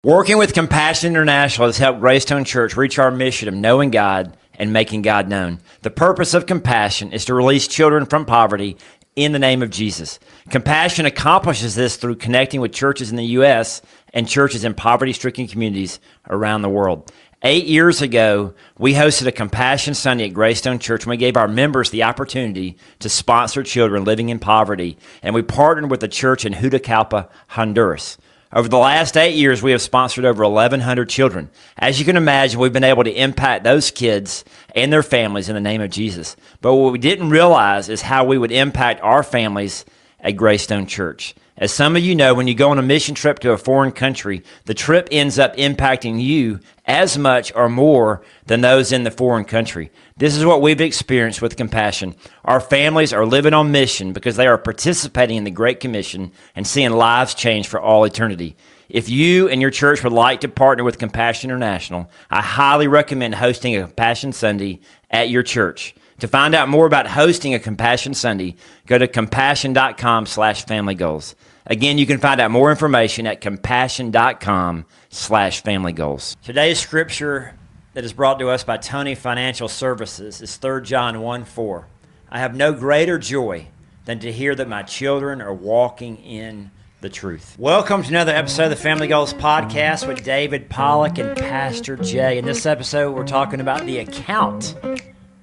Working with Compassion International has helped Graystone Church reach our mission of knowing God and making God known. The purpose of Compassion is to release children from poverty in the name of Jesus. Compassion accomplishes this through connecting with churches in the U.S. and churches in poverty-stricken communities around the world. 8 years ago, we hosted a Compassion Sunday at Graystone Church, and we gave our members the opportunity to sponsor children living in poverty, and we partnered with a church in Juticalpa, Honduras. Over the last 8 years, we have sponsored over 1,100 children. As you can imagine, we've been able to impact those kids and their families in the name of Jesus. But what we didn't realize is how we would impact our families at Graystone Church. As some of you know, when you go on a mission trip to a foreign country, the trip ends up impacting you as much or more than those in the foreign country. This is what we've experienced with Compassion. Our families are living on mission because they are participating in the Great Commission and seeing lives change for all eternity. If you and your church would like to partner with Compassion International, I highly recommend hosting a Compassion Sunday at your church. To find out more about hosting a Compassion Sunday, go to compassion.com/familygoals. Again, you can find out more information at compassion.com/familygoals. Today's scripture that is brought to us by Tony Financial Services is 3 John 1:4. I have no greater joy than to hear that my children are walking in the truth. Welcome to another episode of the Family Goals Podcast with David Pollack and Pastor J. In this episode, we're talking about the account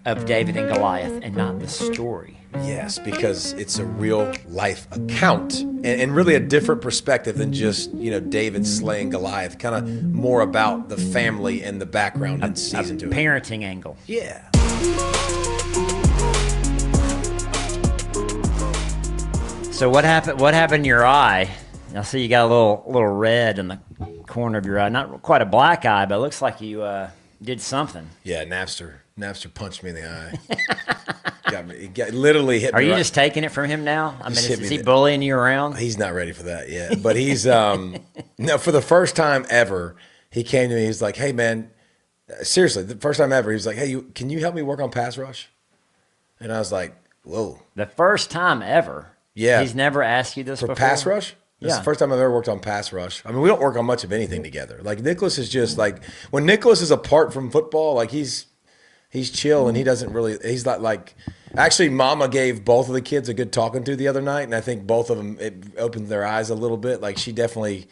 of David and Goliath and not the story. Yes, because it's a real life account and really a different perspective than just, David slaying Goliath, kind of more about the family and the background in season 2. Parenting angle. Yeah. So what happened in your eye? I see you got a little red in the corner of your eye. Not quite a black eye, but it looks like you did something. Yeah, Napster punched me in the eye. Literally hit me. Are you just taking it from him now? I mean, is he me bullying you around? He's not ready for that yet. But he's no, for the first time ever, he came to me. He's like, "Hey, man, seriously, the first time ever." He was like, "Hey, can you help me work on pass rush?" And I was like, "Whoa." The first time ever. Yeah. He's never asked you this for before? Pass rush? This is the first time I've ever worked on pass rush. I mean, we don't work on much of anything together. Like, Nicholas is just like, when Nicholas is apart from football, like he's chill and he doesn't really, he's not like, actually Mama gave both of the kids a good talking to the other night. And I think both of them, it opened their eyes a little bit. Like, she definitely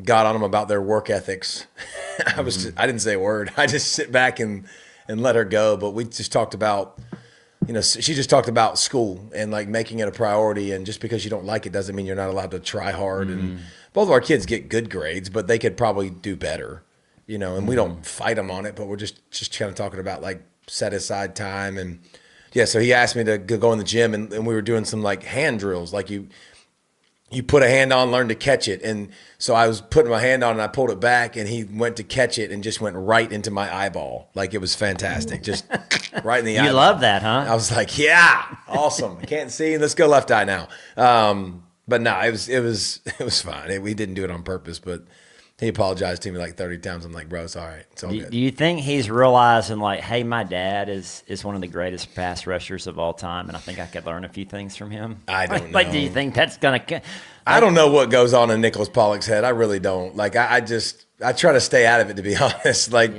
got on them about their work ethics. I didn't say a word. I just sit back and let her go. But we just talked about, she just talked about school and like making it a priority. And just because you don't like it doesn't mean you're not allowed to try hard. And both of our kids get good grades, but they could probably do better, and we don't fight them on it, but we're just kind of talking about like set aside time. And yeah, so he asked me to go in the gym and we were doing some like hand drills. Like you put a hand on, learn to catch it. And so I was putting my hand on and I pulled it back and he went to catch it and just went right into my eyeball. Like, it was fantastic. Just right in the eyeball. You love that, huh? I was like, yeah, awesome. I can't see. Let's go left eye now. But no, it was fine. We didn't do it on purpose, but he apologized to me like 30 times. I'm like, bro, it's all right. It's all good. Do you think he's realizing like, hey, my dad is one of the greatest pass rushers of all time, and I think I could learn a few things from him? I don't know. Like, do you think that's going to... I don't know what goes on in Nicholas Pollack's head. I really don't. Like, I try to stay out of it, to be honest. Like,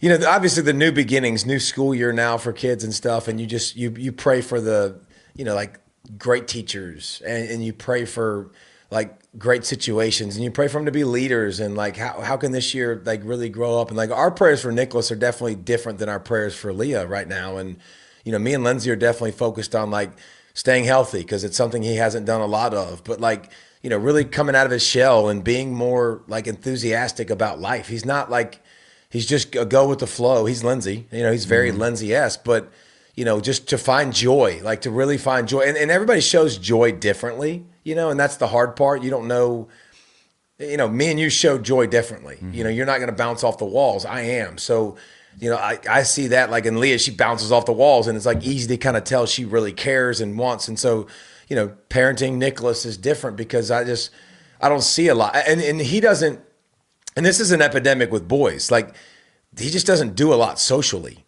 obviously the new beginnings, new school year now for kids and stuff, and you pray for the, like great teachers, and you pray for like great situations, and you pray for them to be leaders, and like how can this year like really grow up. And like, our prayers for Nicholas are definitely different than our prayers for Leah right now. And me and Lindsay are definitely focused on like staying healthy, because it's something he hasn't done a lot of, but like, really coming out of his shell and being more like enthusiastic about life. He's not like, he's just a go with the flow. He's Lindsay, he's very Lindsay-esque, but just to find joy, like to really find joy. And everybody shows joy differently, and that's the hard part. You don't know, me and you show joy differently. You're not going to bounce off the walls. I am. So, I see that like in Leah, she bounces off the walls, and it's like easy to kind of tell she really cares and wants. And so, parenting Nicholas is different because I don't see a lot. And he doesn't, and this is an epidemic with boys. Like, he just doesn't do a lot socially.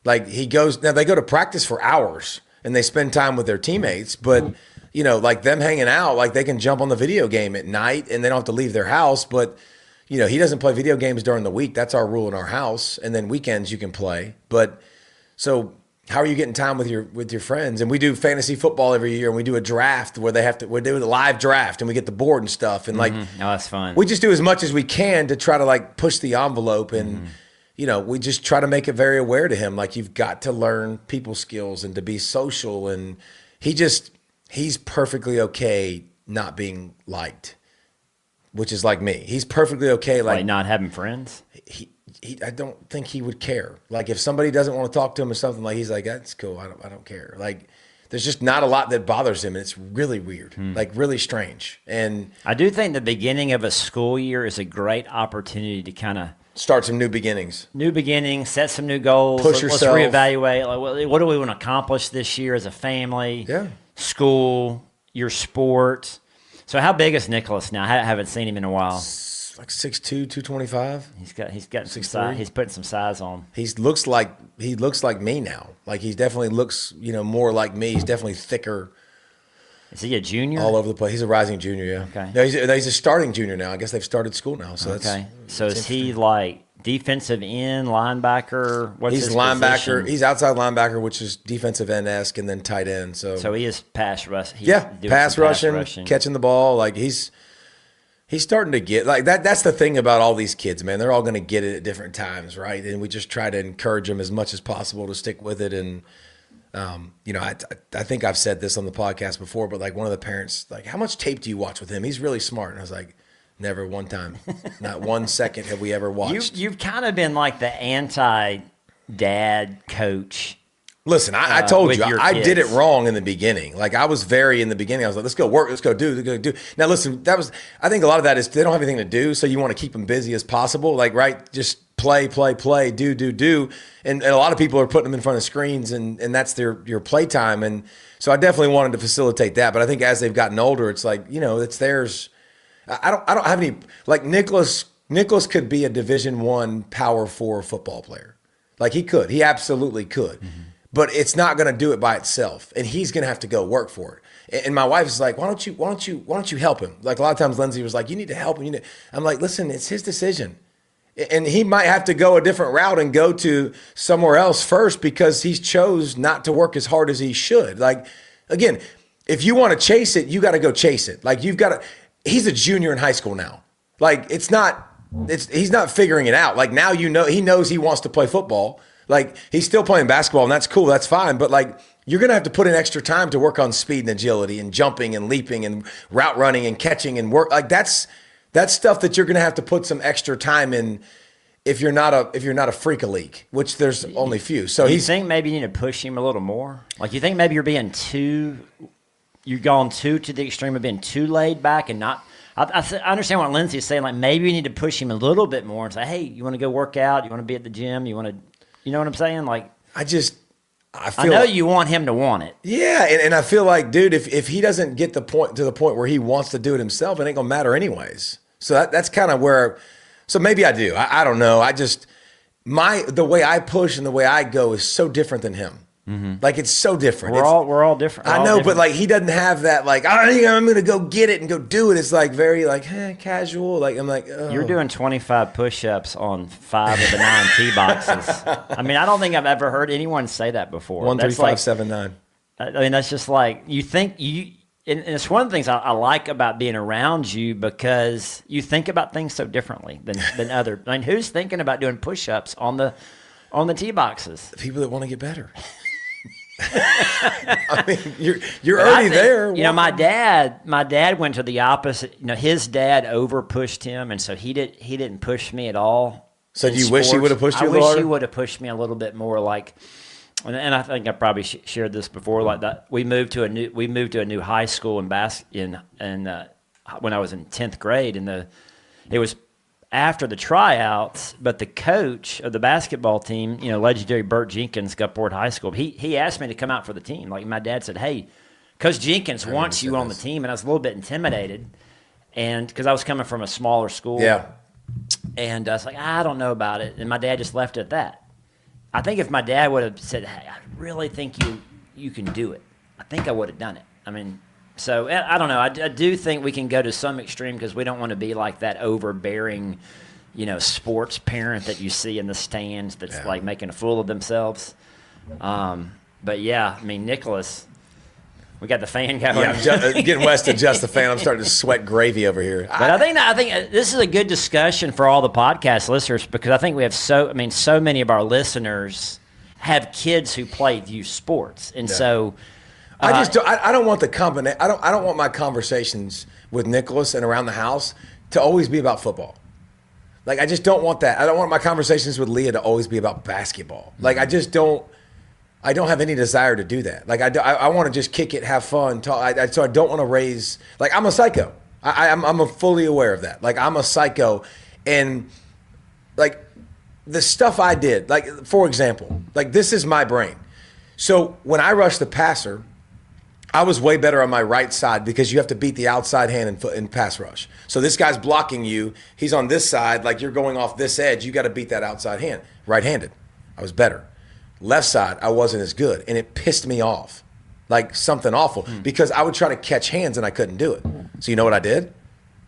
Like, they go to practice for hours and they spend time with their teammates, but like them hanging out, like they can jump on the video game at night and they don't have to leave their house. But he doesn't play video games during the week. That's our rule in our house. And then weekends you can play. But so how are you getting time with your friends? And we do fantasy football every year, and we do a draft where we do a live draft, and we get the board and stuff. And like, oh, that's fun. We just do as much as we can to try to like push the envelope, and we just try to make it very aware to him. Like, you've got to learn people skills and to be social. And he's perfectly okay not being liked, which is like me. He's perfectly okay like not having friends. I don't think he would care. Like, if somebody doesn't want to talk to him or something, like, he's like, that's cool. I don't care. Like, there's just not a lot that bothers him. And it's really weird, like really strange. And I do think the beginning of a school year is a great opportunity to kind of start some new beginnings, set some new goals. Push yourself. Let's reevaluate. Like, what do we want to accomplish this year as a family? Yeah. School, your sport. So how big is Nicholas now? I haven't seen him in a while. Like 6'2", 225. He's got some size. He's putting some size on. He looks like me now. Like, he definitely looks, more like me. He's definitely thicker. Is he a junior? All over the place. He's a rising junior, yeah. Okay. No, he's a starting junior now. I guess they've started school now. So okay. So is he like defensive end, linebacker? What's his linebacker. position? He's outside linebacker, which is defensive end-esque, and then tight end. So he is pass rush. Pass rushing, catching the ball. Like, he's starting to get like that. That's the thing about all these kids, man. They're all going to get it at different times, right? And we just try to encourage them as much as possible to stick with it. And I think I've said this on the podcast before, but like, one of the parents, like, how much tape do you watch with him? He's really smart. And I was like, never one time, not 1 second have we ever watched. You've kind of been like the anti-dad coach. Listen, I told you, I did it wrong in the beginning. Like, I was in the beginning, I was like, let's go work, let's go do. Now, listen, I think a lot of that is they don't have anything to do, so you want to keep them busy as possible. Like, right, just play, do. And a lot of people are putting them in front of screens, and that's your play time. And so I definitely wanted to facilitate that. But I think as they've gotten older, it's like, it's theirs. I don't have any, like, Nicholas could be a Division I Power 4 football player. Like, he absolutely could. Mm-hmm. But it's not going to do it by itself, and he's going to have to go work for it. And my wife is like, why don't you help him? Like, a lot of times Lindsay was like, you need to help him. I'm like, listen, it's his decision, and he might have to go a different route and go to somewhere else first because he's chose not to work as hard as he should. Like, again, if you want to chase it, you got to go chase it. Like, he's a junior in high school now. Like, he's not figuring it out. Like, now he knows he wants to play football. Like, he's still playing basketball, and that's cool. That's fine. But, like, you're going to have to put in extra time to work on speed and agility and jumping and leaping and route running and catching and work. Like, that's stuff that you're going to have to put some extra time in if you're not a freak elite, which there's only few. So you think maybe you need to push him a little more? Like, you think maybe you've gone to the extreme of being too laid back and not. I understand what Lindsay is saying. Like, maybe you need to push him a little bit more and say, hey, you want to go work out? You want to be at the gym? You want to. You know what I'm saying? Like, I know you want him to want it. Yeah, and I feel like, dude, if he doesn't get to the point where he wants to do it himself, it ain't gonna matter anyways. So that's kind of where. So maybe I do. I don't know. The way I push and the way I go is so different than him. Mm-hmm. Like, it's so different. We're all different. I know, but like, he doesn't have that. Like, I'm going to go get it and go do it. It's like very like casual. Like, I'm like, oh. You're doing 25 push-ups on 5 of the 9 tee boxes. I mean, I don't think I've ever heard anyone say that before. 1, 3, 5, 7, 9. I mean, that's just like you think you. And it's one of the things I like about being around you because you think about things so differently than other. I mean, who's thinking about doing push-ups on the tee boxes? The people that want to get better. I mean, you're already there. You know, my dad went to the opposite. You know, his dad over pushed him, and so he didn't push me at all. So do you wish he would have pushed you? I wish he would have pushed me a little bit more. Like, and I think I probably shared this before. Like that, we moved to a new high school when I was in 10th grade, and it was after the tryouts, but the coach of the basketball team, you know, legendary Burt Jenkins, Gulfport High School, he asked me to come out for the team. Like, my dad said, hey, Coach Jenkins wants you on the team, and I was a little bit intimidated, and because I was coming from a smaller school. Yeah. And I was like, I don't know about it, and my dad just left it at that. I think if my dad would have said, hey, I really think you can do it, I think I would have done it. I mean, So I don't know. I do think we can go to some extreme because we don't want to be like that overbearing, sports parent that you see in the stands that's like making a fool of themselves. But yeah, I mean, Nicholas, we got the fan going. Yeah, getting Wes to adjust the fan. I'm starting to sweat gravy over here. But I think this is a good discussion for all the podcast listeners because I think we have so many of our listeners have kids who play youth sports, and so. I don't want the combination. I don't want my conversations with Nicholas and around the house to always be about football. Like I just don't want that. I don't want my conversations with Leah to always be about basketball. Like I just don't. I don't have any desire to do that. Like I want to just kick it, have fun, talk. So I don't want to raise. Like I'm a psycho. I'm fully aware of that. Like I'm a psycho, and like the stuff I did. Like for example, like this is my brain. So when I rushed the passer, I was way better on my right side because you have to beat the outside hand in pass rush. So this guy's blocking you. He's on this side, like you're going off this edge. You got to beat that outside hand. Right-handed, I was better. Left side, I wasn't as good, and it pissed me off, like something awful, because I would try to catch hands and I couldn't do it. So you know what I did?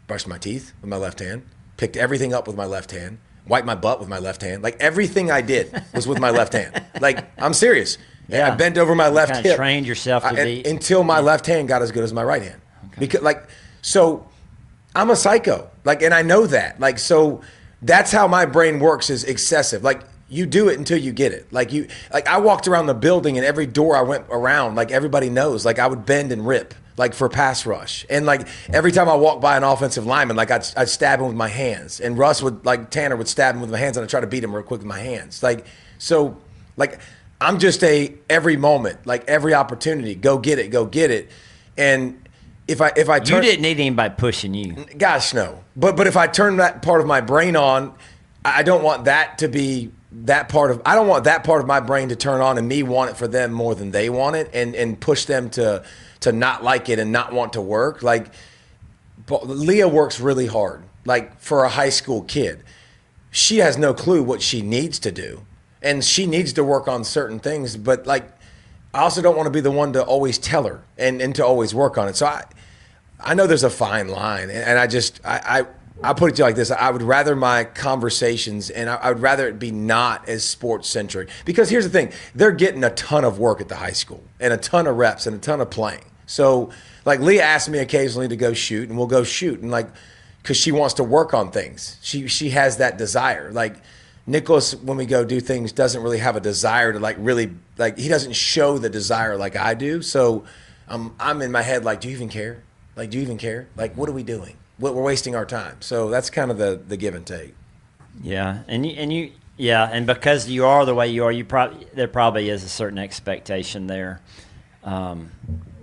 Brushed my teeth with my left hand, picked everything up with my left hand, wiped my butt with my left hand. Like everything I did was with my left hand. Like I'm serious. Yeah, I bent over my left hip. Trained yourself to be until my left hand got as good as my right hand. Okay. Because so I'm a psycho. Like, and I know that. Like, so that's how my brain works is excessive. Like you do it until you get it. Like I walked around the building and every door I went around, like everybody knows, like I would bend and rip like for pass rush. And like every time I walked by an offensive lineman, like I'd stab him with my hands. And Tanner would stab him with my hands and I'd try to beat him real quick with my hands. Like, so like, I'm just every moment, like every opportunity, go get it. And if I turn, you didn't need anybody pushing you. Gosh, no. But if I turn that part of my brain on, I don't want that to be I don't want that part of my brain to turn on and me want it for them more than they want it and push them to not like it and not want to work. Like Leah works really hard, like for a high school kid. She has no clue what she needs to do. And she needs to work on certain things, but like, I also don't want to be the one to always tell her and to always work on it. So I know there's a fine line, and I put it to you like this: I would rather my conversations, and I would rather it be not as sports centric. Because here's the thing: they're getting a ton of work at the high school, and a ton of reps, and a ton of playing. So like Leah asks me occasionally to go shoot, and we'll go shoot, and like, because she wants to work on things. She has that desire, like. Nicholas, when we go do things, doesn't really have a desire to he doesn't show the desire like I do. So I'm in my head like, do you even care? Like, do you even care? Like, what are we doing? We're wasting our time. So that's kind of the give and take. Yeah, and because you are the way you are, there probably is a certain expectation there.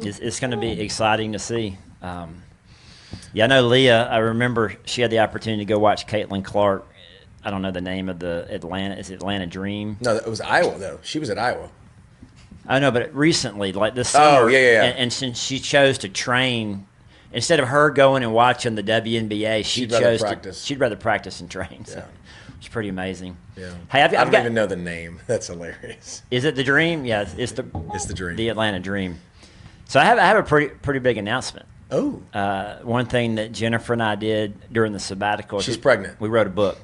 It's going to be exciting to see. I know Leah. I remember she had the opportunity to go watch Caitlin Clark. I don't know the name of the Atlanta Dream? No, it was Iowa, though. She was at Iowa. I know, but recently, like this summer. Oh, yeah. And since she chose to train, instead of her going and watching the WNBA, she'd rather practice and train. So it's pretty amazing. Yeah. Hey, I don't even know the name. That's hilarious. Is it the Dream? Yeah, it's the Dream. The Atlanta Dream. So I have a pretty big announcement. Oh. One thing that Jennifer and I did during the sabbatical. She's pregnant. We wrote a book.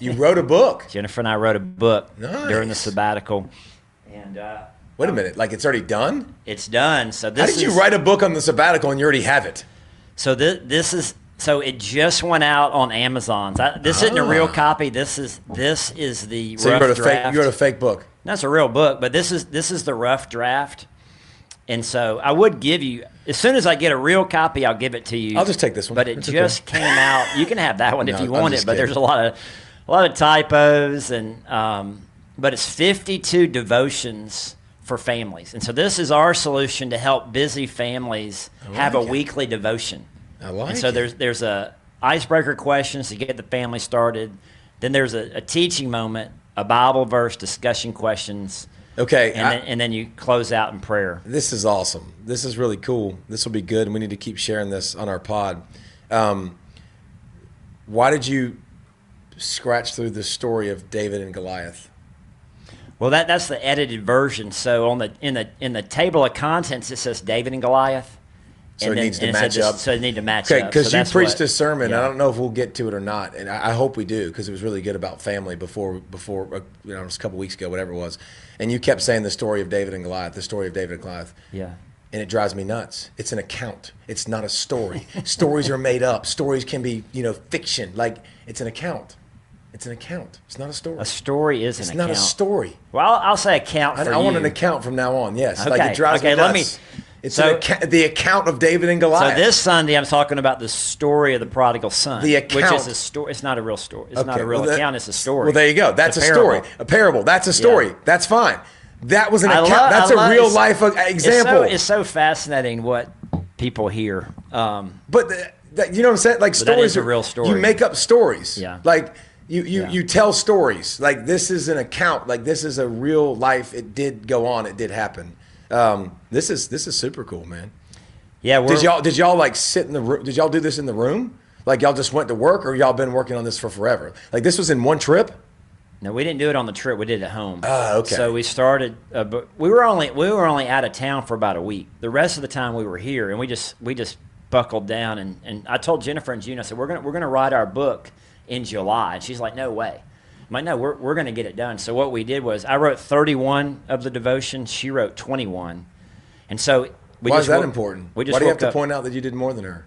You wrote a book? Jennifer and I wrote a book during the sabbatical. And wait a minute, like it's already done? It's done. So how did you write a book on the sabbatical and you already have it? So so it just went out on Amazon. This isn't a real copy. This is the rough draft. You wrote a fake book. That's a real book, but this is the rough draft. And so I would give you, as soon as I get a real copy, I'll give it to you. I'll just take this one. But it just came out. You can have that one if you want it, but there's a lot of typos, and but it's 52 devotions for families. And so this is our solution to help busy families have a weekly devotion. I like it. And so there's a icebreaker questions to get the family started. Then there's a teaching moment, a Bible verse, discussion questions. Okay. And then you close out in prayer. This is awesome. This is really cool. This will be good, and we need to keep sharing this on our pod. Why did you scratch through the story of David and Goliath? Well, that's the edited version. So in the table of contents, it says David and Goliath. So it needs to match up. So it needs to match up. up. Because you preached a sermon. I don't know if we'll get to it or not, and I hope we do, because it was really good about family before it was a couple weeks ago, whatever it was. And you kept saying the story of David and Goliath, the story of David and Goliath. Yeah. And it drives me nuts. It's an account. It's not a story. Stories are made up. Stories can be, fiction. Like, it's an account. It's an account. It's not a story. A story is an account. It's not a story. Well, I'll say account for you. I want an account from now on, yes. Okay. Like, it drives me nuts. It's the account of David and Goliath. So this Sunday, I'm talking about the story of the prodigal son. The account. Which is a story. It's not a real story. It's not a real account. It's a story. Well, there you go. That's a story. A parable. That's a story. Yeah. That's fine. That was an account. That's a real life example. It's so fascinating what people hear. But you know what I'm saying? Like, stories that is a real story. You make up stories. Yeah. Like, you tell stories. Like, this is an account. Like, this is a real life. It did go on. It did happen. This is super cool, man. Yeah. Did y'all like sit in the room? Did y'all do this in the room? Like, y'all just went to work, or y'all been working on this for forever? Like, this was in one trip? No, we didn't do it on the trip. We did it at home. Oh, okay. So we started, but we were only out of town for about a week. The rest of the time we were here, and we just buckled down. And I told Jennifer and June, I said, we're gonna write our book in July. And she's like, no way. I'm like, no, we're gonna get it done. So what we did was, I wrote 31 of the devotions. She wrote 21, and so why is that important? Why do you have to point out that you did more than her?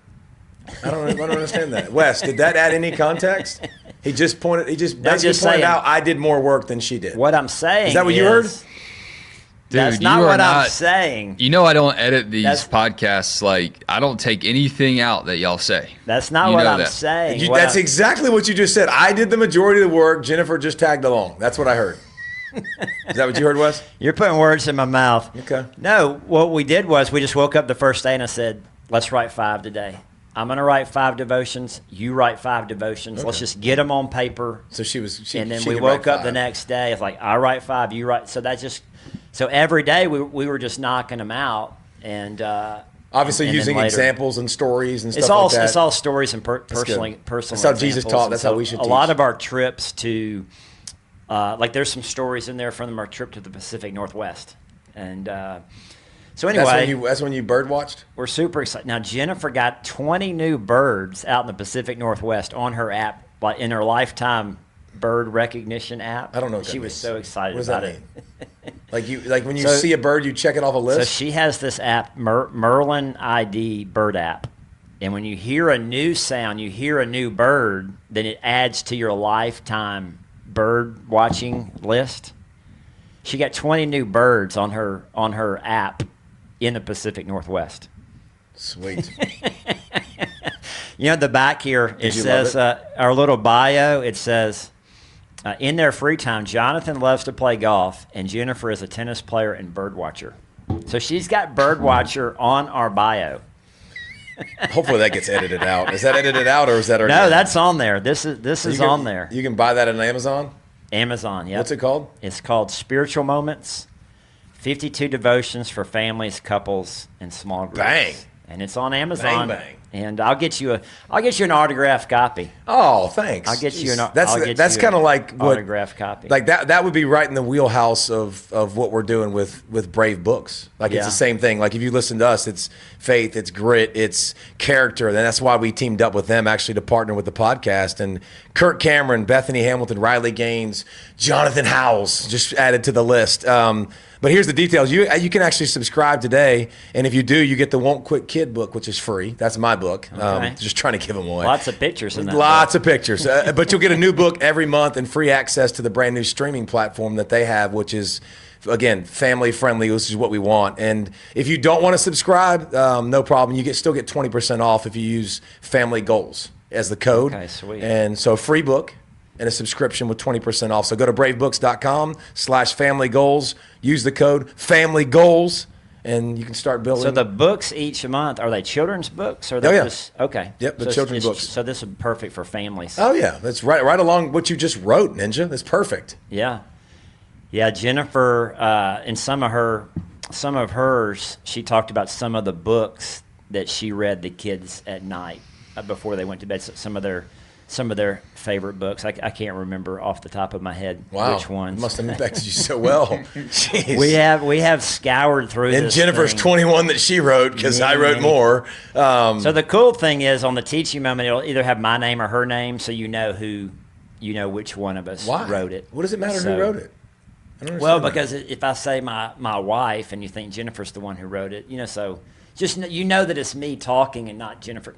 I don't understand that. Wes, did that add any context? He just basically pointed out I did more work than she did. What I'm saying is that what you heard? Dude, that's not what I'm saying. You know I don't edit these podcasts. Like, I don't take anything out that y'all say. That's not what I'm saying. That's exactly what you just said. I did the majority of the work. Jennifer just tagged along. That's what I heard. Is that what you heard, Wes? You're putting words in my mouth. Okay. No, what we did was we just woke up the first day and I said, let's write 5 today. I'm going to write 5 devotions. You write 5 devotions. Okay. Let's just get them on paper. So and then we woke up the next day. It's like, I write 5, you write. So every day we were just knocking them out. And obviously using examples and stories and stuff like that. It's all stories and personal That's how Jesus taught. That's how we should teach. A lot of our trips to, like, there's some stories in there from our trip to the Pacific Northwest. And so anyway, that's when you bird watched? We're super excited. Now, Jennifer got 20 new birds out in the Pacific Northwest on her app, like in her lifetime bird recognition app. I don't know what she was so excited about it. Like when you see a bird, you check it off a list? So she has this app, Merlin ID bird app. And when you hear a new sound, you hear a new bird, then it adds to your lifetime bird watching list. She got 20 new birds on her app in the Pacific Northwest. Sweet. The back here, it says, our little bio, it says, in their free time, Jonathan loves to play golf, and Jennifer is a tennis player and bird watcher. So she's got bird watcher on our bio. Hopefully that gets edited out. Is that edited out, or is that already? No, that's on there. This is on there. You can buy that on Amazon? Amazon, yeah. What's it called? It's called Spiritual Moments, 52 Devotions for Families, Couples, and Small Groups. Bang. And it's on Amazon. Bang, bang. And I'll get you an autographed copy. Oh, thanks. I'll get you an That's kind of like what autographed copy. Like that would be right in the wheelhouse of what we're doing with Brave Books. Like it's the same thing. Like if you listen to us, it's faith, it's grit, it's character. And that's why we teamed up with them actually to partner with the podcast. And Kirk Cameron, Bethany Hamilton, Riley Gaines, Jonathan Howells just added to the list. But here's the details. You can actually subscribe today, and if you do, you get the Won't Quit Kid book, which is free. That's my book. Okay. Just trying to give them away. Lots of pictures in that Lots of pictures. But you'll get a new book every month and free access to the brand new streaming platform that they have, which is, again, family friendly, which is what we want. And if you don't want to subscribe, no problem. You still get 20% off if you use Family Goals as the code. Okay, sweet. And so a free book and a subscription with 20% off. So go to bravebooks.com/familygoals. Use the code FAMILYGOALS, and you can start building. So the books each month, are they children's books? Or okay. Yep, the children's books. So this is perfect for families. Oh, yeah. That's right along what you just wrote, Ninja. That's perfect. Yeah. Yeah, Jennifer, in some of hers, she talked about some of the books that she read the kids at night before they went to bed. Some of their some of their favorite books. I can't remember off the top of my head which ones. Must have impacted you so well. Jeez. We have scoured through and this Jennifer's thing. 21 that she wrote, because I wrote more. So the cool thing is, on the teaching moment, it'll either have my name or her name, so you know which one of us wrote it. What does it matter who wrote it? I don't Well, understand because if I say my wife and you think Jennifer's the one who wrote it, so just that it's me talking and not Jennifer,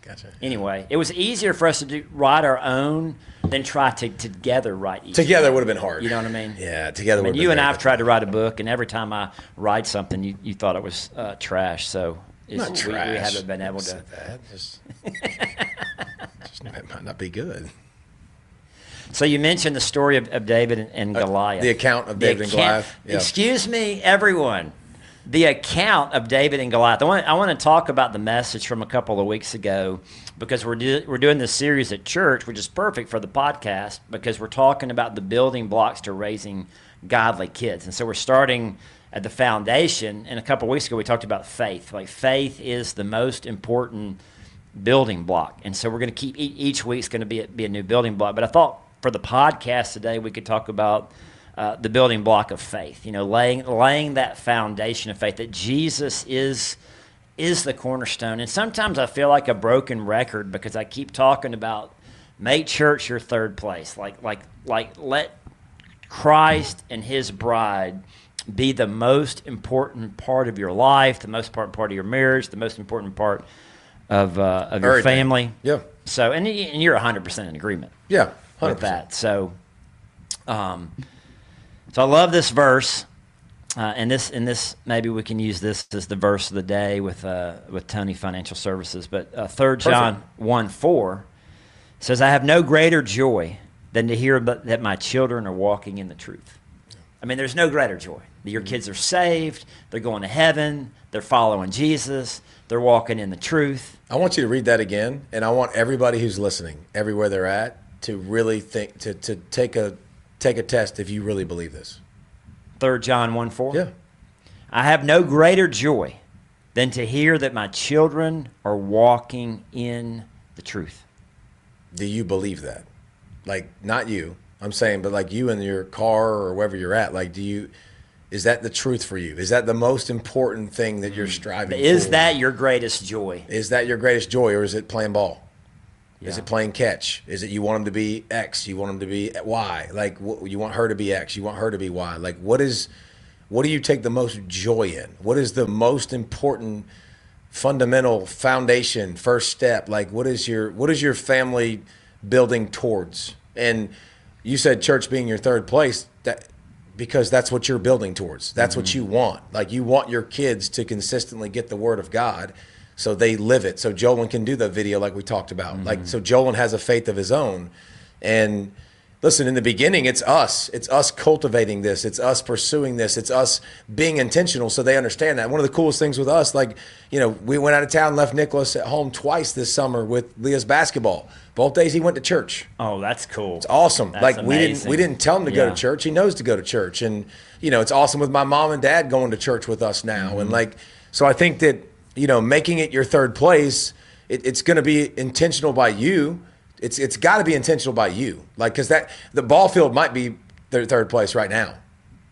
Gotcha. Anyway, it was easier for us to write our own than try to together write each. Together would have been hard. You know what I mean? Yeah, together would have been you and I very have tried to write a book, and every time I write something, you thought it was trash. So Not trash. We haven't been able to. Said that. Just it might not be good. So you mentioned the story of David and Goliath. The account of David and Goliath. Yeah. Excuse me, everyone. The account of David and Goliath. I want to talk about the message from a couple of weeks ago, because we're doing this series at church, which is perfect for the podcast, because we're talking about the building blocks to raising godly kids. And so we're starting at the foundation. And a couple of weeks ago, we talked about faith. Like, faith is the most important building block. And so we're going to keep each week's going to be a new building block. But I thought for the podcast today, we could talk about the building block of faith, laying that foundation of faith, that Jesus is the cornerstone. And sometimes I feel like a broken record, because I keep talking about make church your third place. Like let Christ and his bride be the most important part of your life, the most important part of your marriage, the most important part of your family. Yeah. So, and you're 100% in agreement. Yeah, 100%. With that. So I love this verse, and this maybe we can use this as the verse of the day with Tony Financial Services. But 3 John 1:4 says, "I have no greater joy than to hear that my children are walking in the truth." I mean, there's no greater joy. Your kids are saved, they're going to heaven, they're following Jesus, they're walking in the truth. I want you to read that again, and I want everybody who's listening, everywhere they're at, to really think, to take a test if you really believe this. 3 John 1:4? Yeah. "I have no greater joy than to hear that my children are walking in the truth." Do you believe that? Like, not you, I'm saying, but like you in your car or wherever you're at, like, is that the truth for you? Is that the most important thing that you're striving for? Is that your greatest joy? Is that your greatest joy, or is it playing ball? Yeah. Is it playing catch? Is it you want them to be X? You want them to be Y? Like, you want her to be X? You want her to be Y? Like, what do you take the most joy in? What is the most important, fundamental foundation, first step? Like, what is your family building towards? And you said church being your third place, because that's what you're building towards. That's what you want. Like, you want your kids to consistently get the word of God, so they live it. So Jolan can do the video like we talked about. Like, so Jolan has a faith of his own. And listen, in the beginning, it's us. It's us cultivating this. It's us pursuing this. It's us being intentional, so they understand that. One of the coolest things with us, like, we went out of town, left Nicholas at home twice this summer with Leah's basketball. Both days he went to church. Oh, that's cool. It's awesome. That's like, amazing. we didn't tell him to go to church. He knows to go to church. And, it's awesome with my mom and dad going to church with us now. And like, so I think that, making it your third place, it's going to be intentional by you. It's got to be intentional by you. Like, because the ball field might be their third place right now.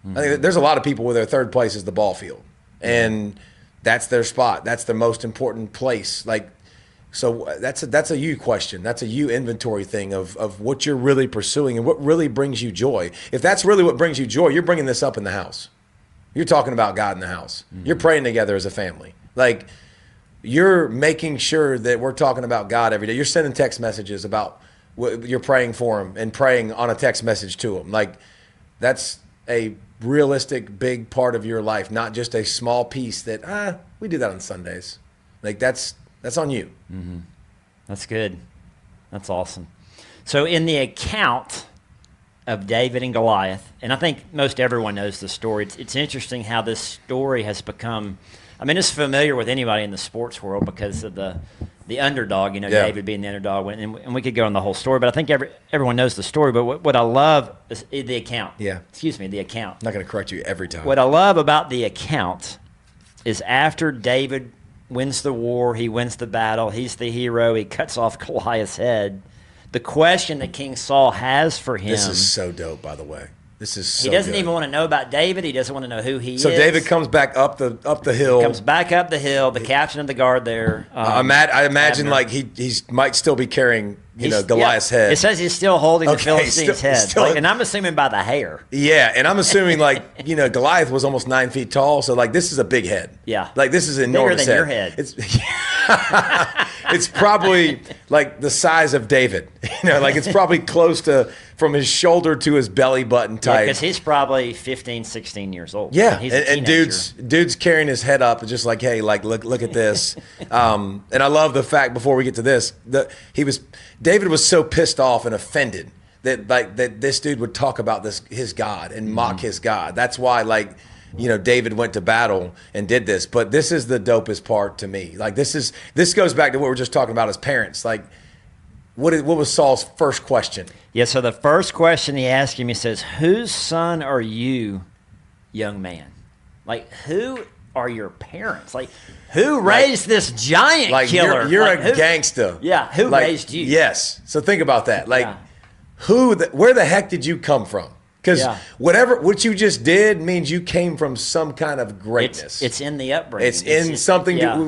I think there's a lot of people where their third place is the ball field, and that's their spot. That's the most important place. Like, so that's a you question. That's a you inventory thing of what you're really pursuing and what really brings you joy. If that's really what brings you joy, you're bringing this up in the house. You're talking about God in the house. You're praying together as a family. Like, you're making sure that we're talking about God every day. You're sending text messages about what you're praying for him and praying on a text message to him. Like, that's a realistic big part of your life, not just a small piece that, we do that on Sundays. Like, that's on you. Mm-hmm. That's good. That's awesome. So in the account of David and Goliath, and I think most everyone knows the story, it's interesting how this story has become, it's familiar with anybody in the sports world because of the underdog, David being the underdog, and we could go on the whole story, but I think everyone knows the story. But what I love is the account. Yeah. Excuse me, the account. I'm not going to correct you every time. What I love about the account is after David wins the war, he wins the battle, he's the hero, he cuts off Goliath's head. the question that King Saul has for him. This is so dope, by the way. This is so He doesn't good. even want to know about David. He doesn't want to know who he is. So David comes back up the hill. He comes back up the hill. The captain of the guard there. I imagine Abner. like he might still be carrying Goliath's head. It says he's still holding the Philistine's head, and I'm assuming by the hair. Yeah, and I'm assuming like Goliath was almost 9 feet tall, so like this is a big head. Yeah, like this is enormous. Bigger than your head. It's probably like the size of David. Like it's probably close to from his shoulder to his belly button type. Because he's probably 15, 16 years old. Yeah, he's and dude's carrying his head up, just like, hey, like look at this. And I love the fact before we get to this David was so pissed off and offended that this dude would talk about his God and mock his God. That's why David went to battle and did this. But this is the dopest part to me. Like this goes back to what we were just talking about as parents. Like what was Saul's first question? Yeah, so the first question he asked him, he says, "Whose son are you, young man?" Like, who are your parents? Like, who raised this giant killer? You're a gangster. Yeah, who raised you? Yes. So think about that. Like, where the heck did you come from? Because what you just did means you came from some kind of greatness. It's in the upbringing. It's in something. Yeah.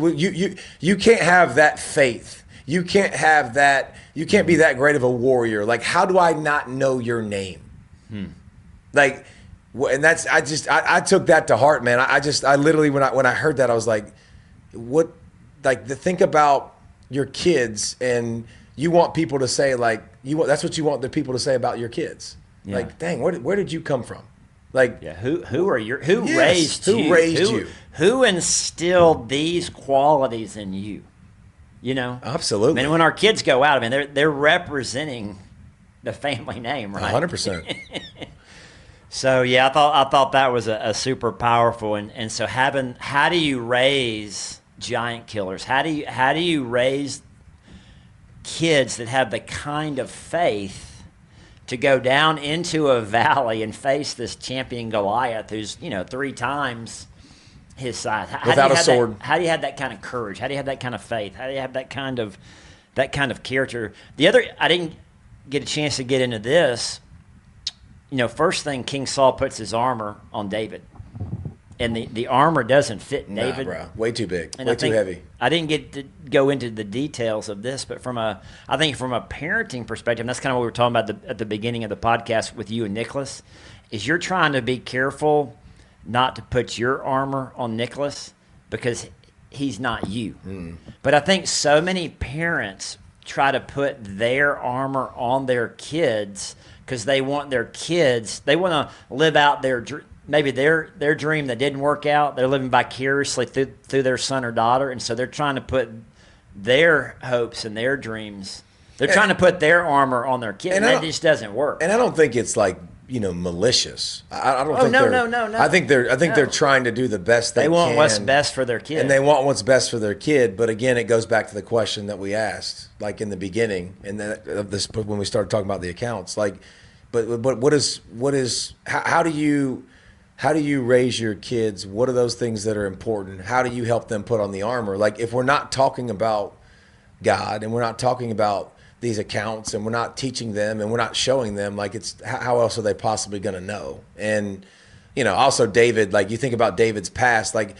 You can't have that faith. You can't have that. You can't be that great of a warrior. Like, how do I not know your name? Like, and that's I took that to heart, man. I literally when I heard that I was like, what? Like, think about your kids, and you want people to say that's what you want the people to say about your kids. Yeah. Like, dang, where did you come from? Like, who raised you? Who instilled these qualities in you? Absolutely. I mean, when our kids go out, I mean, they're representing the family name, right? 100%. So yeah, I thought that was a super powerful, and so how do you raise giant killers? How do you raise kids that have the kind of faith to go down into a valley and face this champion Goliath, who's 3 times his size, without a sword? How do you have that kind of courage? How do you have that kind of faith? How do you have that kind of character? I didn't get a chance to get into this. First thing, King Saul puts his armor on David, and the armor doesn't fit David. Nah, bro. Way too big, and way too heavy. I didn't get to go into the details of this, but I think from a parenting perspective, and that's kind of what we were talking about at the beginning of the podcast with you and Nicholas, is you're trying to be careful not to put your armor on Nicholas because he's not you. But I think so many parents try to put their armor on their kids because they want they want to live out their dream that didn't work out. They're living vicariously through their son or daughter, and so they're trying to put their hopes and their dreams. They're trying to put their armor on their kid, and that just doesn't work. And I don't think it's malicious. I don't think no. I think they're trying to do the best they want can. What's best for their kid. And they want what's best for their kid. But again, it goes back to the question that we asked, like in the beginning, and of this when we started talking about the accounts. Like, but how do you raise your kids? What are those things that are important? How do you help them put on the armor? Like, if we're not talking about God and we're not talking about these accounts and we're not teaching them and we're not showing them, like, it's how else are they possibly going to know? And also David, like, you think about David's past, like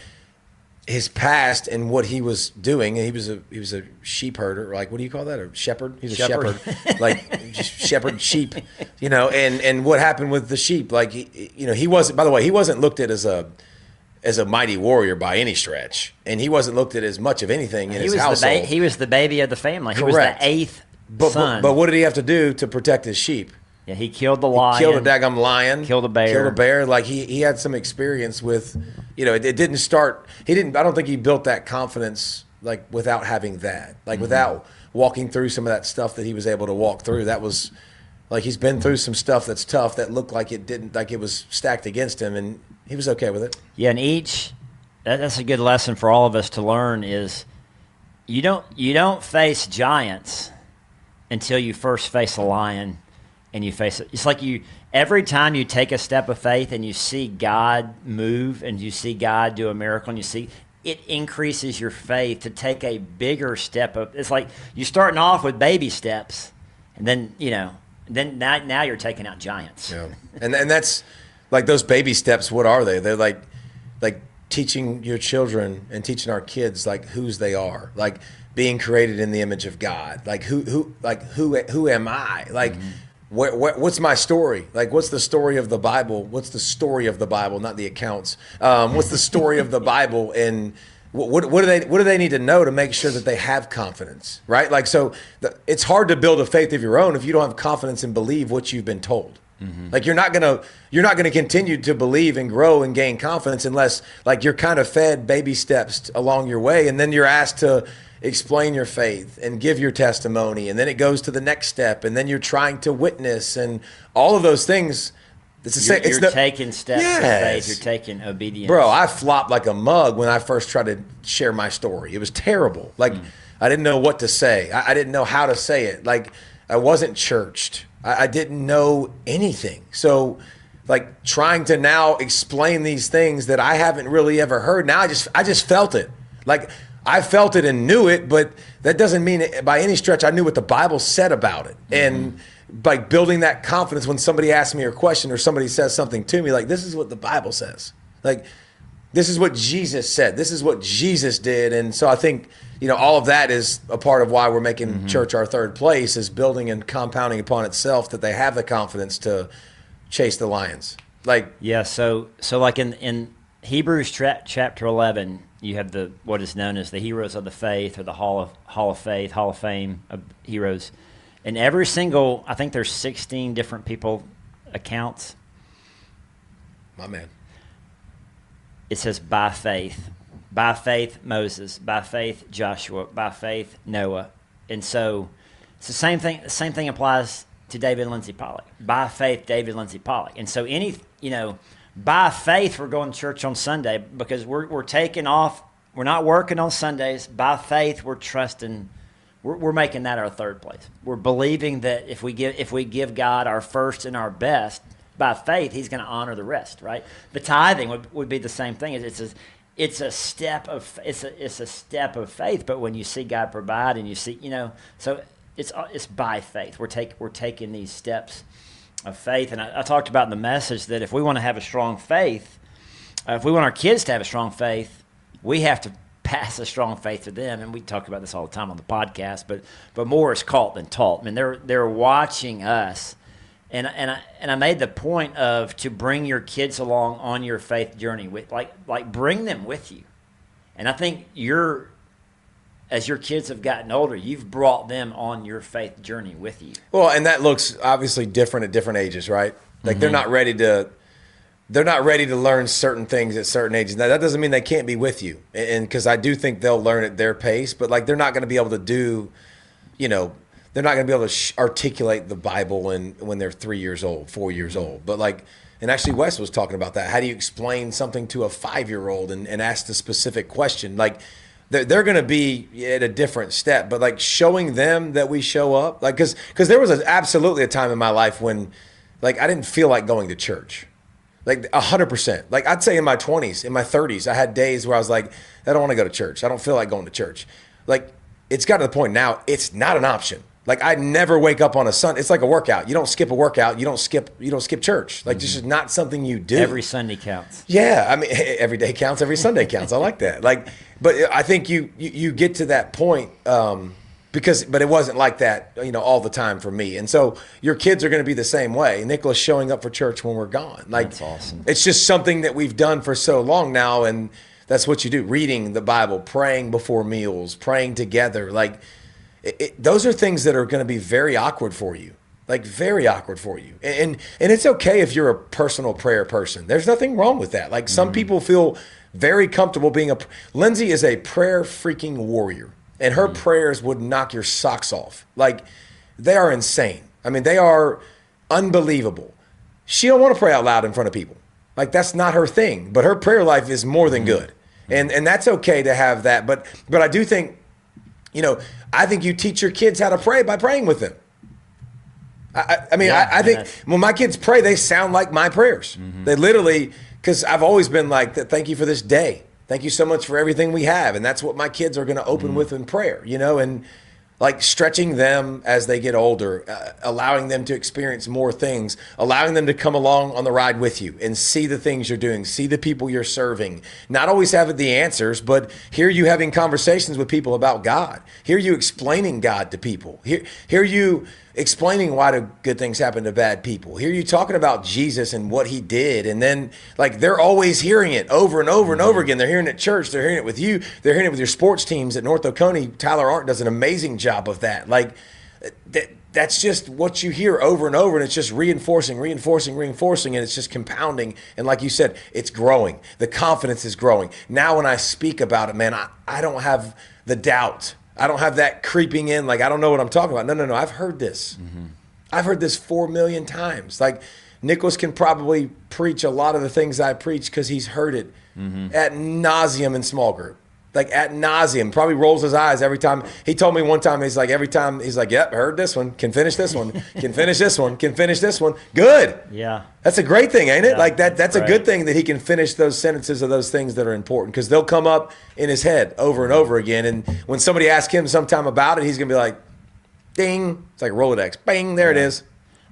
his past and what he was doing. And he was a sheep herder, like, what do you call that? A shepherd? He's a shepherd, like just shepherd sheep, and what happened with the sheep? Like, he wasn't, by the way, he wasn't looked at as a mighty warrior by any stretch, and he wasn't looked at as much of anything in his household. He was the baby of the family. Correct. He was the 8th son. But what did he have to do to protect his sheep? Yeah, he killed the lion. He killed a daggum lion. Killed a bear. Like, he had some experience with, it didn't start. I don't think he built that confidence, like, without having that. Like, without walking through some of that stuff that he was able to walk through. That was, like, he's been through some stuff that's tough that looked like it was stacked against him, and he was okay with it. Yeah, and that's a good lesson for all of us to learn is you don't face giants until you first face a lion and you face it. It's like every time you take a step of faith and you see God move and you see God do a miracle and it increases your faith to take a bigger step up. It's like you're starting off with baby steps And then, then now you're taking out giants. Yeah. And that's like those baby steps. What are they? They're like teaching your children and teaching our kids like whose they are, like being created in the image of God. Like who am I? Like what's my story? Like what's the story of the Bible? What's the story of the Bible, not the accounts? What's the story of the Bible, and what do they need to know to make sure that they have confidence, right? Like it's hard to build a faith of your own if you don't have confidence and believe what you've been told. Like you're not gonna continue to believe and grow and gain confidence unless like you're kind of fed baby steps along your way, and then you're asked to explain your faith and give your testimony, and then it goes to the next step, and then you're trying to witness and all of those things. You're taking steps of faith. You're taking obedience. Bro, I flopped like a mug when I first tried to share my story. It was terrible. Like I didn't know what to say. I didn't know how to say it. Like I wasn't churched. I didn't know anything. So like trying to now explain these things that I haven't really ever heard. Now I just felt it. Like I felt it and knew it, but that doesn't mean by any stretch I knew what the Bible said about it. And by building that confidence when somebody asks me a question or somebody says something to me, like this is what the Bible says. Like this is what Jesus said. This is what Jesus did. And so I think, all of that is a part of why we're making church our third place, is building and compounding upon itself, that they have the confidence to chase the lions. Like, yeah. So like in Hebrews chapter 11, you have what is known as the heroes of the faith, or the Hall of Fame of heroes. And every single, I think there's 16 different people accounts. My man. It says by faith. By faith, Moses. By faith, Joshua. By faith, Noah. And so it's the same thing. The same thing applies to David and Lindsay Pollack. By faith, David and Lindsay Pollack. And so by faith, we're going to church on Sunday because we're taking off. We're not working on Sundays. By faith, we're trusting. We're making that our third place. We're believing that if we give God our first and our best, by faith, He's going to honor the rest. Right? The tithing would be the same thing. It's a step of faith. But when you see God provide, and you see, so it's by faith. We're taking these steps of faith. And I talked about in the message that if we want to have a strong faith, if we want our kids to have a strong faith, we have to pass a strong faith to them. And we talk about this all the time on the podcast, but more is caught than taught. I mean, they're watching us, and I made the point of to bring your kids along on your faith journey with like bring them with you. And I think as your kids have gotten older, you've brought them on your faith journey with you. Well, and that looks obviously different at different ages, right? Like they're not ready to learn certain things at certain ages. Now, that doesn't mean they can't be with you. And because I do think they'll learn at their pace, but like they're not going to be able to do, they're not going to be able to articulate the Bible when they're 3 years old, 4 years old. But like, and actually Wes was talking about that. How do you explain something to a 5-year-old and ask the specific question? Like they're going to be at a different step, but like showing them that we show up, like, cause there was absolutely a time in my life when like I didn't feel like going to church. Like 100%. Like I'd say in my 20s, in my 30s, I had days where I was like, I don't want to go to church. I don't feel like going to church. Like it's got to the point now, it's not an option. Like I never wake up on a Sunday. It's like a workout. You don't skip a workout. You don't skip church. Like this is not something you do. Every Sunday counts. Yeah. I mean, every day counts. Every Sunday counts. I like that. Like, but I think you get to that point, but it wasn't like that, all the time for me. And so your kids are going to be the same way. Nicholas showing up for church when we're gone. Like, that's awesome. It's just something that we've done for so long now. And that's what you do. Reading the Bible, praying before meals, praying together. Like those are things that are going to be very awkward for you. Like very awkward for you. And it's okay if you're a personal prayer person. There's nothing wrong with that. Like some people feel very comfortable being Lindsay is a prayer freaking warrior. And her prayers would knock your socks off. Like, they are insane. I mean, they are unbelievable. She don't want to pray out loud in front of people. Like, that's not her thing. But her prayer life is more than good. And that's okay to have that. But I do think, I think you teach your kids how to pray by praying with them. I think when my kids pray, they sound like my prayers. They literally, because I've always been like, thank you for this day. Thank you so much for everything we have. And that's what my kids are going to open with in prayer, and Like stretching them as they get older, allowing them to experience more things, allowing them to come along on the ride with you and see the things you're doing, see the people you're serving. Not always having the answers, but hear you having conversations with people about God. Hear you explaining God to people. Hear you explaining why do good things happen to bad people. Hear you talking about Jesus and what he did. And then like they're always hearing it over and over and over again. They're hearing it at church. They're hearing it with you. They're hearing it with your sports teams at North Oconee. Tyler Arndt does an amazing job of that. Like that's just what you hear over and over. And it's just reinforcing. And it's just compounding. And like you said, it's growing. The confidence is growing. Now when I speak about it, man, I don't have the doubt. I don't have that creeping in, like, I don't know what I'm talking about. No, I've heard this. I've heard this 4 million times. Like, Nicholas can probably preach a lot of the things I preach because he's heard it ad nauseum in small group. Like, ad nauseum. Probably rolls his eyes every time. He told me one time, every time, he's like, yep, heard this one. Can finish this one. Can finish this one. Can finish this one. Good. Yeah. That's a great thing, ain't it? Yeah, like, that's a great. good thing that he can finish those sentences of those things that are important because they'll come up in his head over and over again. And when somebody asks him sometime about it, he's going to be like, ding. It's like Rolodex. Bang, there it is.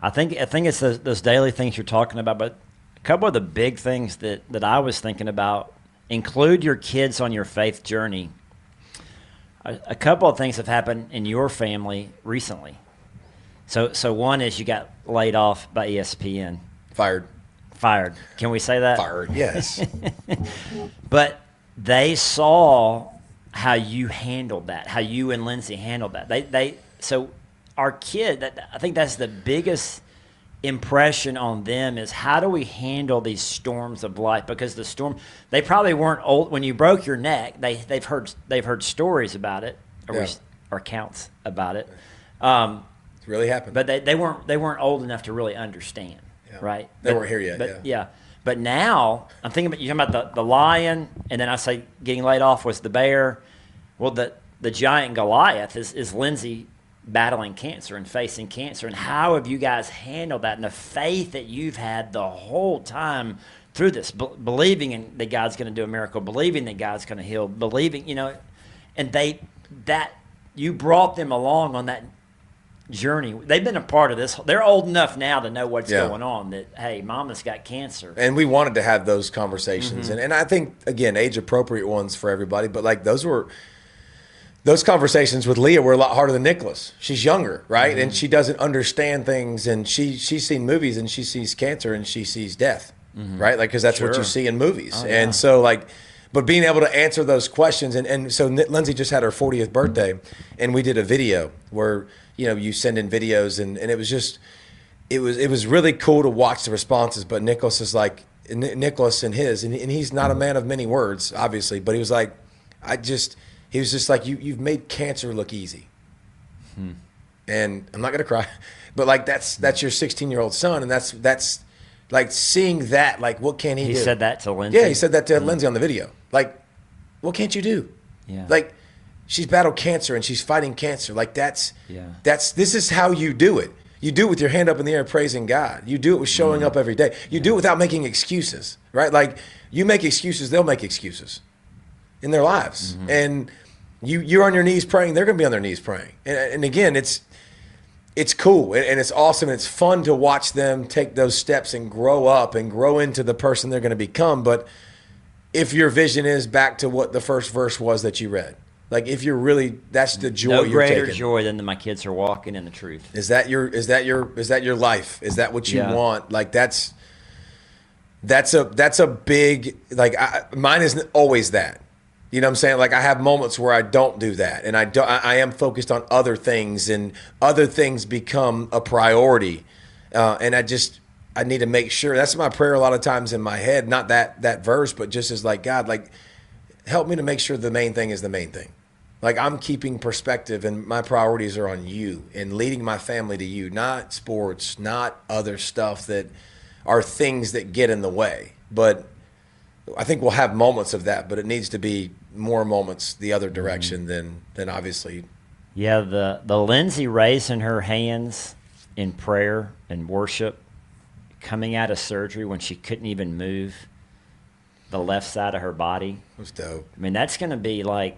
I think it's those daily things you're talking about, but a couple of the big things that I was thinking about, include your kids on your faith journey. A couple of things have happened in your family recently. So one is you got laid off by ESPN. Fired. Can we say that? Fired, yes. But they saw how you handled that, how you and Lindsay handled that. So our kid, I think that's the biggest impression on them is how do we handle these storms of life? Because they probably weren't old when you broke your neck. They've heard stories about it or accounts about it. It really happened. But they weren't old enough to really understand, right? They weren't here yet. But now I'm thinking about you're talking about the lion, and then I say getting laid off was the bear. Well, the giant Goliath is Lindsay battling cancer and facing cancer. And how have you guys handled that and the faith that you've had the whole time through this, believing that God's going to do a miracle, believing that God's going to heal, believing, and you brought them along on that journey. They've been a part of this. They're old enough now to know what's going on, that, hey, mama's got cancer. And we wanted to have those conversations. And I think, again, age-appropriate ones for everybody. But, like, those conversations with Leah were a lot harder than Nicholas. She's younger, right? And she doesn't understand things. And she's seen movies, and she sees cancer, and she sees death, right? Like, because that's what you see in movies. Oh, and so, like, but being able to answer those questions. And so Lindsay just had her 40th birthday, and we did a video where, you send in videos, and it was just, it was really cool to watch the responses. But Nicholas is like, Nicholas and he's not a man of many words, obviously, but he was like, he was just like, you've made cancer look easy. And I'm not going to cry, but like, that's your 16-year-old son. And that's like seeing that, like, what can he do? He said that to Lindsay? Yeah, he said that to Lindsay on the video. Like, what can't you do? Yeah. Like, she's battled cancer and she's fighting cancer. Like, this is how you do it. You do it with your hand up in the air praising God. You do it with showing up every day. You do it without making excuses, right? Like, you make excuses, they'll make excuses in their lives. And you're on your knees praying, they're going to be on their knees praying. And again, it's cool and it's awesome. And it's fun to watch them take those steps and grow up and grow into the person they're going to become. But if your vision is back to what the first verse was that you read, like, if you're really, that's the joy you're taking. No greater joy than that my kids are walking in the truth. Is that your life? Is that what you want? Like, that's a big, like, mine isn't always that. You know what I'm saying? Like, I have moments where I don't do that, and I am focused on other things, and other things become a priority. And I need to make sure. That's my prayer a lot of times in my head, not that verse, but just as like, God, like, help me to make sure the main thing is the main thing. Like, I'm keeping perspective, and my priorities are on you and leading my family to you, not sports, not other stuff that are things that get in the way. But I think we'll have moments of that, but it needs to be more moments the other direction than obviously. Yeah, the Lindsay raising her hands in prayer and worship, coming out of surgery when she couldn't even move the left side of her body. It was dope. I mean, that's going to be like,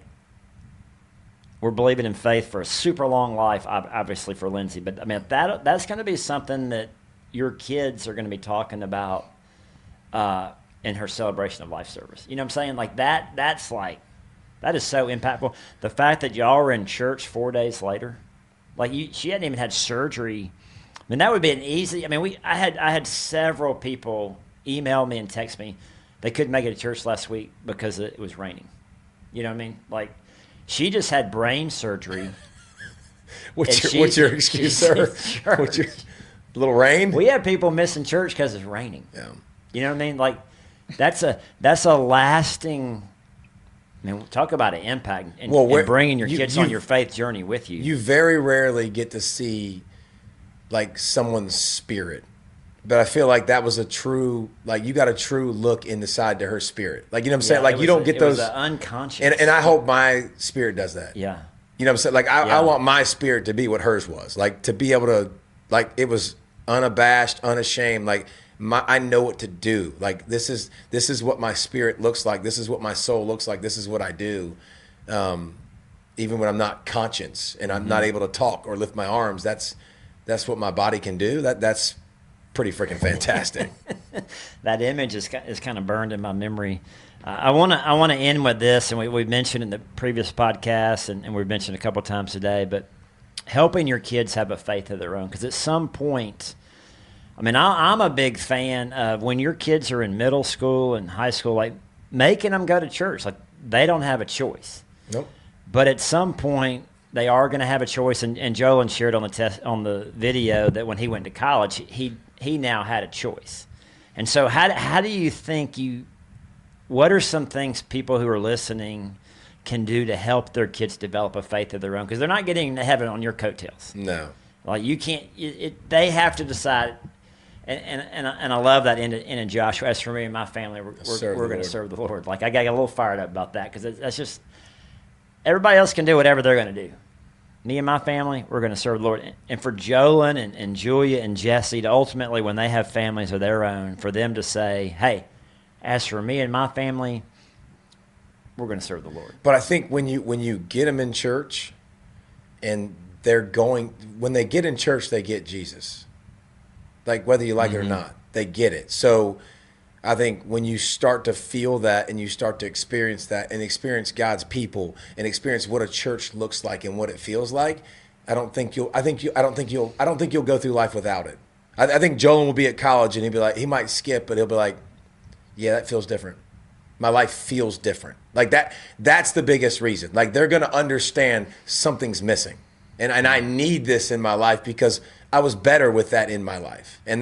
we're believing in faith for a super long life, obviously for Lindsay. But, I mean, that's going to be something that your kids are going to be talking about in her celebration of life service. You know what I'm saying? Like, that is so impactful. The fact that y'all were in church 4 days later, like, she hadn't even had surgery. I mean, that would be an easy. I mean, I had several people email me and text me. They couldn't make it to church last week because it was raining. You know what I mean? Like, she just had brain surgery. What's your excuse, sir? What's your little rain? We have people missing church because it's raining. Yeah. You know what I mean? Like, that's a lasting. I mean, talk about an impact and bringing your kids on your faith journey with you. You very rarely get to see, like, someone's spirit. But I feel like that was a true, like, you got a true look inside to her spirit. Like, you know what I'm saying? Like, you don't get those. It was unconscious. And I hope my spirit does that. Yeah. You know what I'm saying? Like, I want my spirit to be what hers was. Like, to be able to, like, it was unabashed, unashamed. Like, I know what to do. Like, this is what my spirit looks like. This is what my soul looks like. This is what I do. Even when I'm not conscious and I'm not able to talk or lift my arms, that's what my body can do. That's pretty freaking fantastic. That image is kind of burned in my memory. I want to end with this, and we mentioned in the previous podcast, and we've mentioned a couple of times today, but helping your kids have a faith of their own. Because at some point, I mean, I'm a big fan of when your kids are in middle school and high school, like, making them go to church. Like, they don't have a choice. Nope. But at some point, they are going to have a choice. And Jolin shared on the video that when he went to college, he now had a choice. And so how do you think what are some things people who are listening can do to help their kids develop a faith of their own? Because they're not getting into heaven on your coattails. No. Like, you can't, they have to decide. And I love that in Joshua. As for me and my family, we're going to serve the Lord. Like, I got a little fired up about that because that's just, everybody else can do whatever they're going to do. Me and my family, we're going to serve the Lord. And for Jolin and Julia and Jesse to ultimately, when they have families of their own, for them to say, hey, as for me and my family, we're going to serve the Lord. But I think when you get them in church and when they get in church, they get Jesus. Like, whether you like it or not, they get it. So I think when you start to feel that and you start to experience that and experience God's people and experience what a church looks like and what it feels like, I don't think you'll go through life without it. I think Jolin will be at college and he'll be like, he might skip, but he'll be like, yeah, that feels different. My life feels different. Like, that's the biggest reason. Like, they're going to understand something's missing. And I need this in my life because I was better with that in my life. And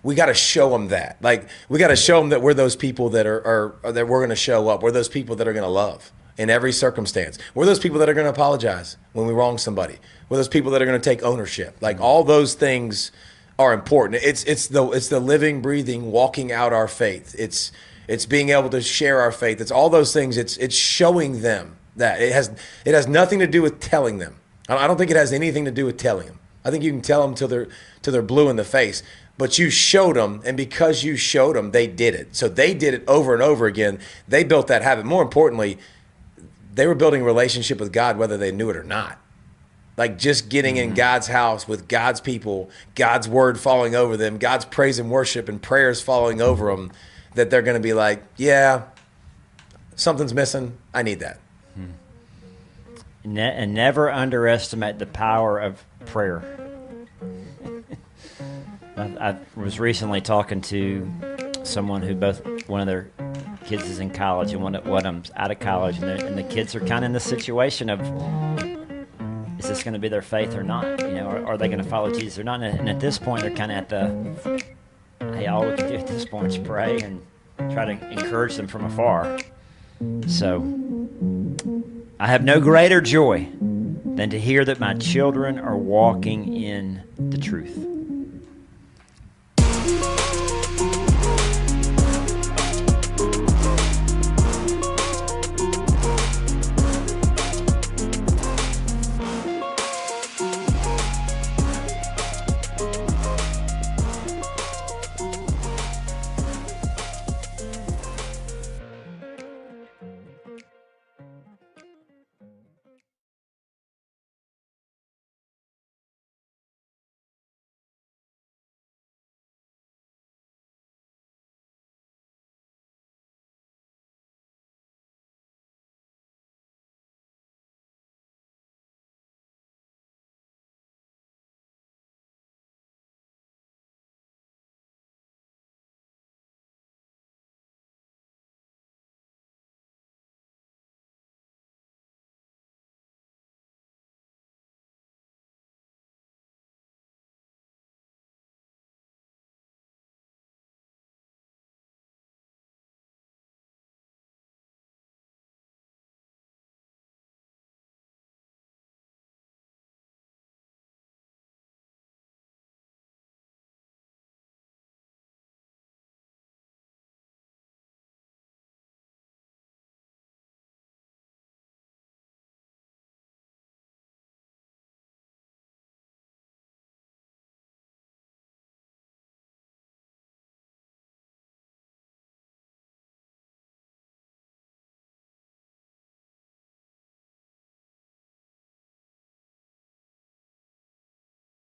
we got to show them that. Like, we got to show them that we're those people that that we're going to show up. We're those people that are going to love in every circumstance. We're those people that are going to apologize when we wrong somebody. We're those people that are going to take ownership. Like, all those things are important. It's the living, breathing, walking out our faith. It's being able to share our faith. It's all those things. It's showing them that. It has nothing to do with telling them. I don't think it has anything to do with telling them. I think you can tell them till they're blue in the face. But you showed them, and because you showed them, they did it. So they did it over and over again. They built that habit. More importantly, they were building a relationship with God whether they knew it or not. Like, just getting in God's house with God's people, God's word falling over them, God's praise and worship and prayers falling over them, that they're going to be like, yeah, something's missing. I need that. And never underestimate the power of prayer. I was recently talking to someone who one of their kids is in college and one of them's out of college, and the kids are kind of in the situation of, is this going to be their faith or not? You know, are they going to follow Jesus or not? And at this point, they're kind of at the, hey, all we can do at this point is pray and try to encourage them from afar. So I have no greater joy than to hear that my children are walking in the truth.